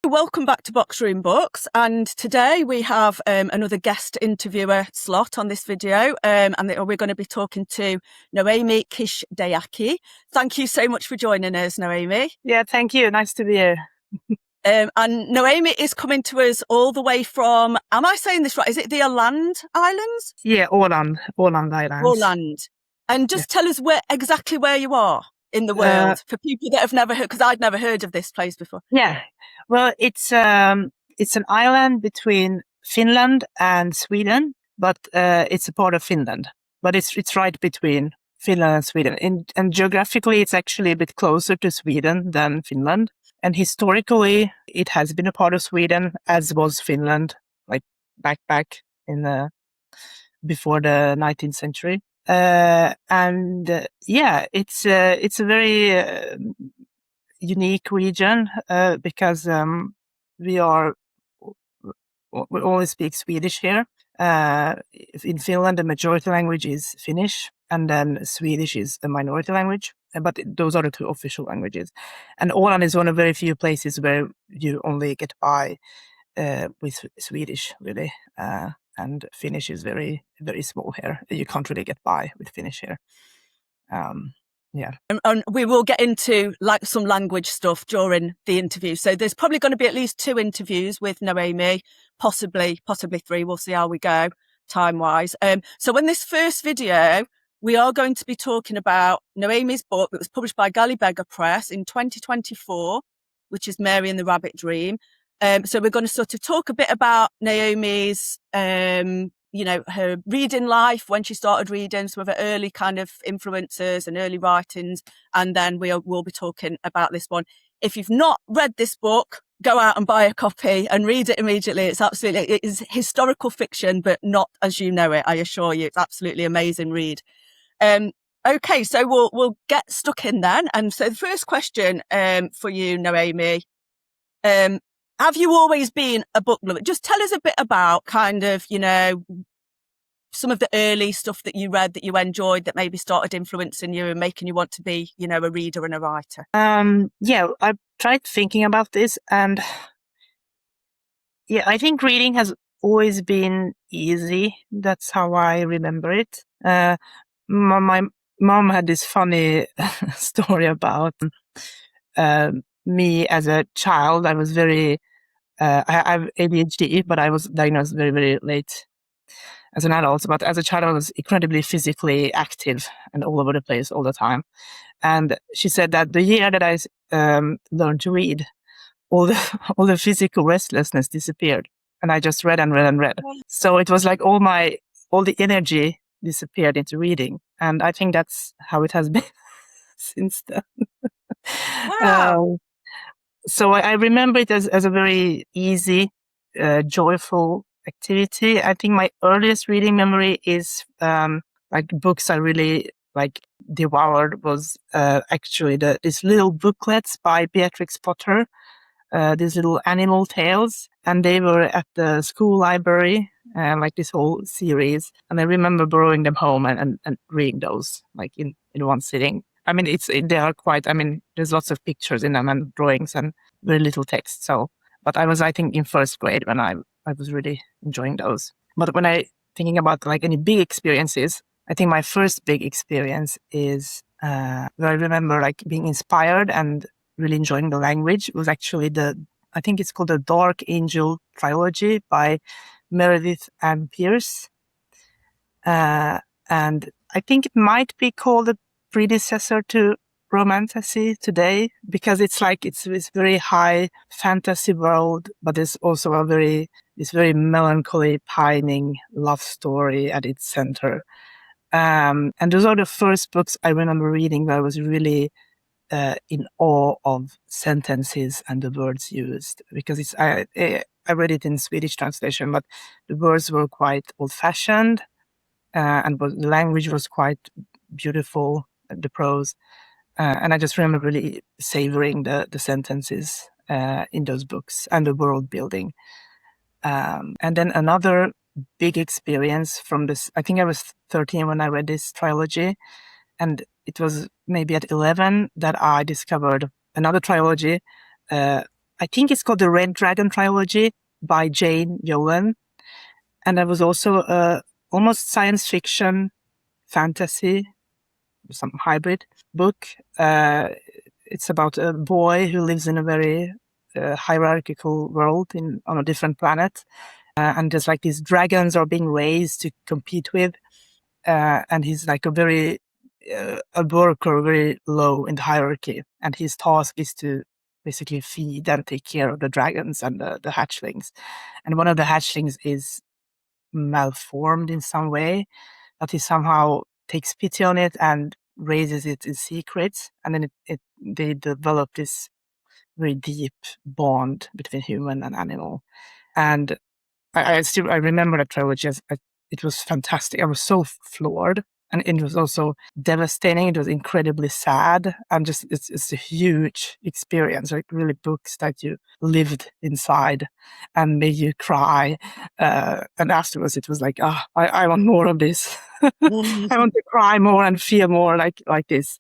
Welcome back to Boxroom Books, and today we have another guest interviewer slot on this video, and we're going to be talking to Noemi Kiss-Deaki. Thank you so much for joining us, Noemi. Yeah, thank you. Nice to be here. And Noemi is coming to us all the way from, am I saying this right? Is it the Åland Islands? Yeah, Åland Islands. Åland. And just tell us exactly where you are in the world for people that have never heard, because I'd never heard of this place before. Yeah, well, it's an island between Finland and Sweden, but it's a part of Finland. But it's right between Finland and Sweden. And geographically, it's actually a bit closer to Sweden than Finland. And historically, it has been a part of Sweden, as was Finland, like back in before the 19th century. It's a very unique region because we only speak Swedish here. In Finland, the majority language is Finnish, and then Swedish is the minority language. But those are the two official languages. And Åland is one of very few places where you only get by with Swedish, really. And Finnish is very, very small here. You can't really get by with Finnish here. And we will get into some language stuff during the interview. So there's probably going to be at least 2 interviews with Noemi, possibly 3. We'll see how we go time-wise. So in this first video, we are going to be talking about Noemi's book that was published by Gallibega Press in 2024, which is Mary and the Rabbit Dream. So we're going to sort of talk a bit about Noemi's, her reading life, when she started reading, some of her early kind of influences and early writings. And then we'll be talking about this one. If you've not read this book, go out and buy a copy and read it immediately. It is historical fiction, but not as you know it, I assure you. It's absolutely amazing read. Okay, so we'll get stuck in then. And so the first question for you, Noemi, have you always been a book lover? Just tell us a bit about kind of, some of the early stuff that you read that you enjoyed that maybe started influencing you and making you want to be, a reader and a writer. I tried thinking about this, and I think reading has always been easy. That's how I remember it. My mom had this funny story about me as a child. I was very, I have ADHD, but I was diagnosed very, very late as an adult. But as a child, I was incredibly physically active and all over the place all the time. And she said that the year that I learned to read, all the physical restlessness disappeared, and I just read and read and read. So it was like all the energy disappeared into reading, and I think that's how it has been since then. Wow. So I remember it as a very easy, joyful activity. I think my earliest reading memory is books I really devoured was actually these little booklets by Beatrix Potter, these little animal tales, and they were at the school library, this whole series. And I remember borrowing them home and reading those in one sitting. I mean, they are quite, there's lots of pictures in them and drawings and very little text. So, but I was, I think, in first grade when I was really enjoying those. But when thinking about any big experiences, I think my first big experience is where I remember being inspired and really enjoying the language. It was actually I think it's called the Dark Angel trilogy by Meredith Ann Pierce. And I think it might be called a predecessor to romantasy today, because it's this very high fantasy world, but there's also this very melancholy, pining love story at its center. And those are the first books I remember reading where I was really in awe of sentences and the words used, because I read it in Swedish translation, but the words were quite old-fashioned, and the language was quite beautiful, the prose, and I just remember really savoring the sentences in those books and the world building. And then another big experience from this, I think I was 13 when I read this trilogy, and it was maybe at 11 that I discovered another trilogy I think it's called the Red Dragon Trilogy by Jane Yolen. And that was also almost science fiction, fantasy, some hybrid book. It's about a boy who lives in a very hierarchical world on a different planet. And there's like these dragons are being raised to compete with. And he's like a worker very low in the hierarchy. And his task is to basically feed and take care of the dragons and the hatchlings. And one of the hatchlings is malformed in some way, but he somehow takes pity on it and raises it in secret. And then they develop this very deep bond between human and animal. And I remember that trilogy. It was fantastic. I was so floored, and it was also devastating. It was incredibly sad, and just it's a huge experience. Like really books that you lived inside and made you cry. And afterwards, it was like, I want more of this. I want to cry more and feel more like this.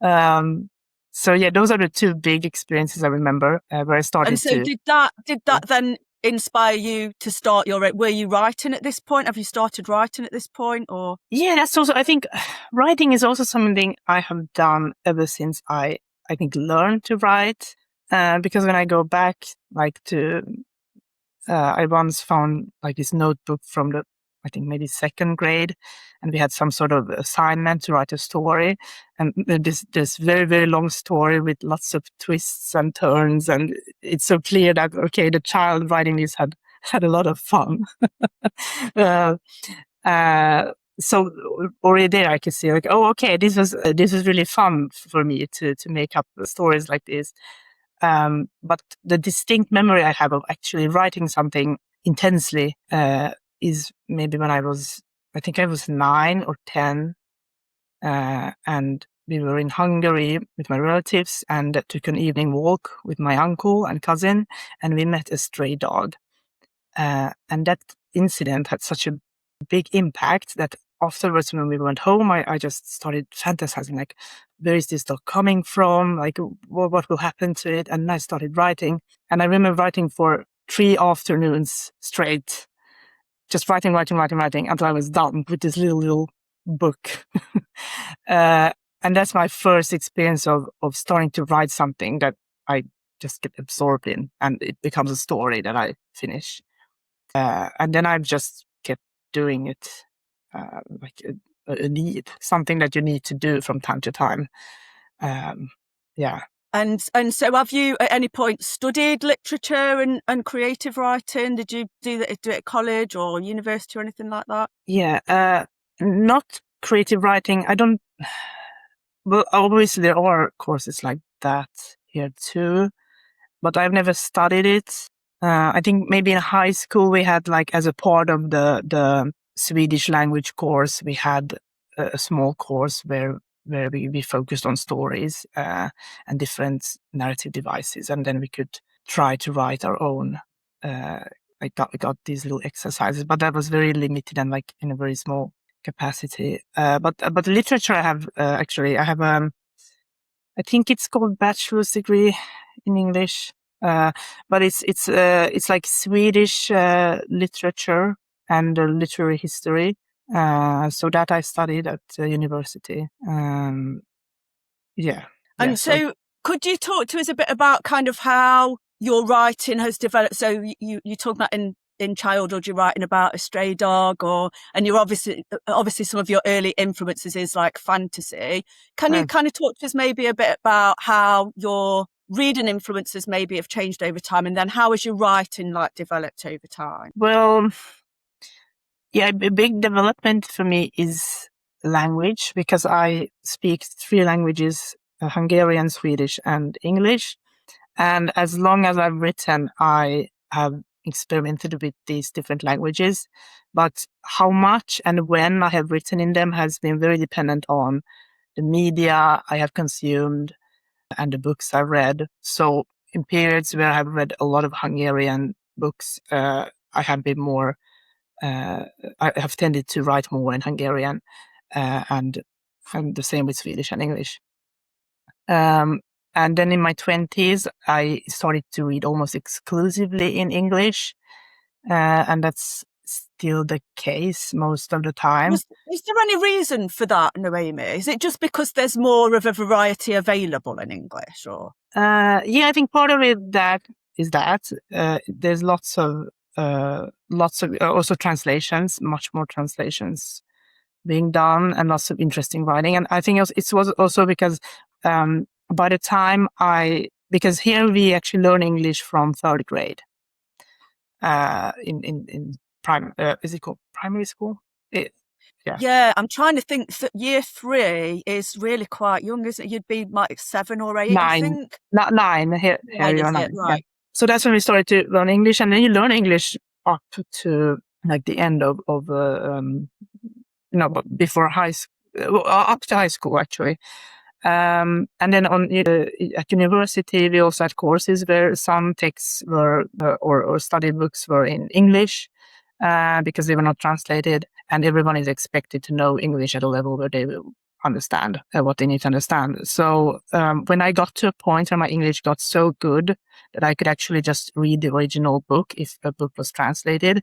So yeah, those are the two big experiences I remember where I started. And so did that then inspire you to start were you writing at this point? Have you started writing at this point, or? Yeah, that's also, I think writing is also something I have done ever since I think learned to write. Because when I go back, like I once found like this notebook from I think maybe second grade, and we had some sort of assignment to write a story, and this very, very long story with lots of twists and turns, and it's so clear that okay, the child writing this had a lot of fun. So already there I could see like, oh, okay, this was really fun for me to make up stories like this. But the distinct memory I have of actually writing something intensely is maybe when I was 9 or 10, and we were in Hungary with my relatives and took an evening walk with my uncle and cousin, and we met a stray dog. And that incident had such a big impact that afterwards, when we went home, I just started fantasizing, like, where is this dog coming from? Like, what will happen to it? And I started writing. And I remember writing for 3 afternoons straight, just writing until I was done with this little book. And that's my first experience of starting to write something that I just get absorbed in, and it becomes a story that I finish. And then I've just kept doing it, like a need, something that you need to do from time to time. Yeah. And so have you at any point studied literature and creative writing? Did you do it at college or university or anything like that? Yeah. Not creative writing. I don't. Well, obviously there are courses like that here too, but I've never studied it. I think maybe in high school we had, like, as a part of the Swedish language course, we had a small course where we focused on stories and different narrative devices, and then we could try to write our own. I got these little exercises, but that was very limited and like in a very small capacity. But literature, I have I think it's called bachelor's degree in English. But it's like Swedish literature and literary history. So that I studied at university. Yeah. And so could you talk to us a bit about kind of how your writing has developed? So you talk about in childhood, you're writing about a stray dog, and you're obviously some of your early influences is like fantasy. Can you kind of talk to us maybe a bit about how your reading influences maybe have changed over time, and then how has your writing like developed over time? Well, yeah, a big development for me is language, because I speak 3 languages, Hungarian, Swedish, and English. And as long as I've written, I have experimented with these different languages. But how much and when I have written in them has been very dependent on the media I have consumed and the books I've read. So in periods where I've read a lot of Hungarian books, I have been more, I have tended to write more in Hungarian, and the same with Swedish and English. And then in my 20s, I started to read almost exclusively in English. And that's still the case most of the time. Is there any reason for that, Noemi? Is it just because there's more of a variety available in English, or? Yeah, I think part of it is that there's lots of also translations, much more translations being done, and lots of interesting writing. And I think it was also because by the time because here we actually learn English from third grade. In is it called primary school? Yeah, I'm trying to think that year 3 is really quite young, isn't it? You'd be like 7 or 8, 9, I think. not 9. Here 9 you are is 9. it, right? Yeah. So that's when we started to learn English, and then you learn English up to like the end of before high school, up to high school actually. And then at university, we also had courses where some texts were or study books were in English because they were not translated, and everyone is expected to know English at a level where they will understand what they need to understand. So when I got to a point where my English got so good that I could actually just read the original book if a book was translated,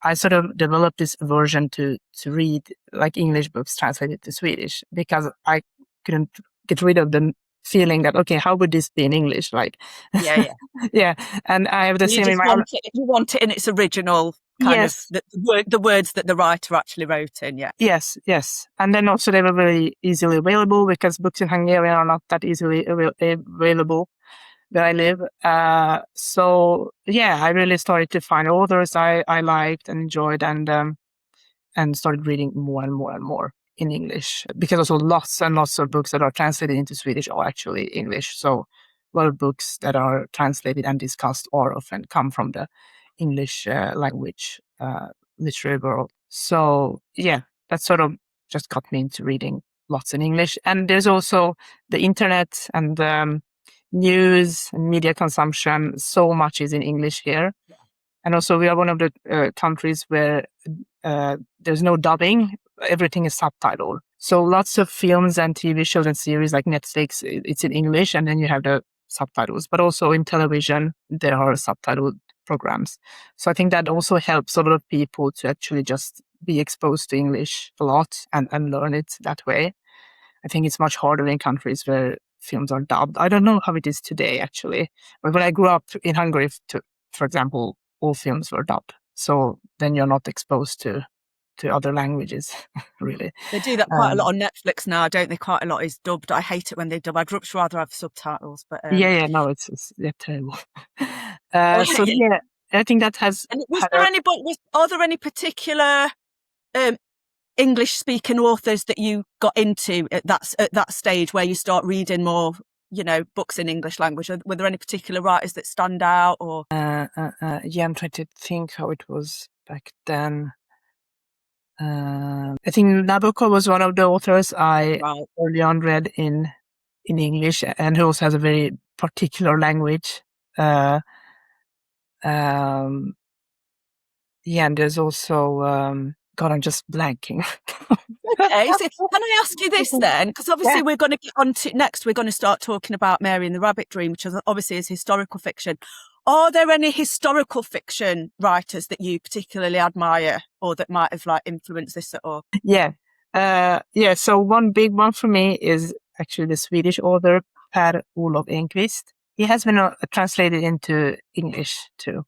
I sort of developed this aversion to read like English books translated to Swedish because I couldn't get rid of the feeling that, okay, how would this be in English? Like, Yeah. yeah. And I have the You same in just my want it, you want it in its original kind of the words that the writer actually wrote in. Yeah. Yes. And then also they were very easily available because books in Hungarian are not that easily available where I live. So yeah, I really started to find authors I liked and enjoyed, and started reading more and more and more in English, because also lots and lots of books that are translated into Swedish are actually English. So a lot of books that are translated and discussed are often come from the English language literary world. So yeah, that sort of just got me into reading lots in English. And there's also the internet and news and media consumption. So much is in English here. And also we are one of the countries where there's no dubbing. Everything is subtitled. So lots of films and TV shows and series like Netflix, it's in English, and then you have the subtitles. But also in television, there are subtitled programs. So I think that also helps a lot of people to actually just be exposed to English a lot and learn it that way. I think it's much harder in countries where films are dubbed. I don't know how it is today, actually. But when I grew up in Hungary, for example, all films were dubbed. So then you're not exposed to other languages, really. They do that quite a lot on Netflix now, don't they? Quite a lot is dubbed. I hate it when they dub. I'd much rather have subtitles. But no, it's terrible. So yeah, I think that has. And are there any particular English-speaking authors that you got into at that stage where you start reading more, books in English language? Were there any particular writers that stand out? Or yeah, I'm trying to think how it was back then. I think Nabokov was one of the authors I early on read in English, and who also has a very particular language. Yeah, and there's also God, I'm just blanking. Okay, so can I ask you this then? Because obviously we're going to get on to next. We're going to start talking about Mary and the Rabbit Dream, which obviously is historical fiction. Are there any historical fiction writers that you particularly admire, or that might have influenced this at all? Yeah. So one big one for me is actually the Swedish author Per Olov Enquist. He has been translated into English too.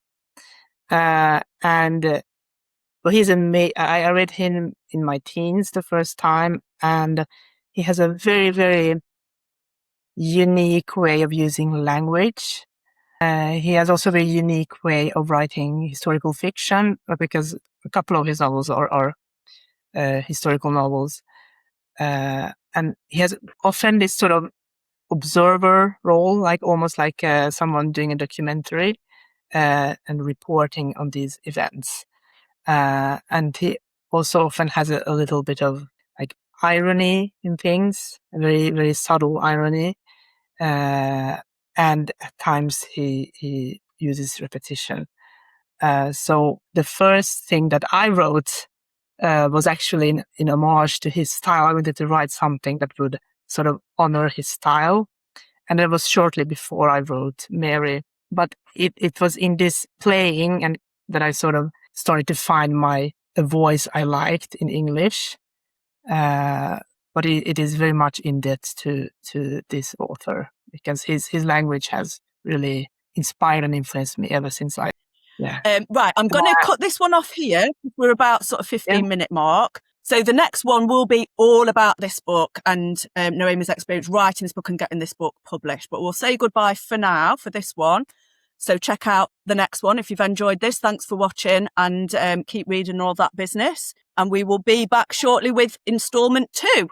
But he's amazing. I read him in my teens the first time, and he has a very, very unique way of using language. He has also a very unique way of writing historical fiction, because a couple of his novels are historical novels. And he has often this sort of observer role, almost like someone doing a documentary and reporting on these events. And he also often has a little bit of irony in things, a very, very subtle irony. And at times he uses repetition. So the first thing that I wrote was actually in homage to his style. I wanted to write something that would sort of honor his style. And that was shortly before I wrote Mary. But it was in this playing and that I sort of started to find a voice I liked in English. But it is very much in debt to this author, because his language has really inspired and influenced me ever since Right, I'm going to cut this one off here. We're about sort of 15-minute mark. So the next one will be all about this book and Noemi's experience writing this book and getting this book published. But we'll say goodbye for now for this one. So check out the next one if you've enjoyed this. Thanks for watching, and keep reading all that business. And we will be back shortly with installment 2.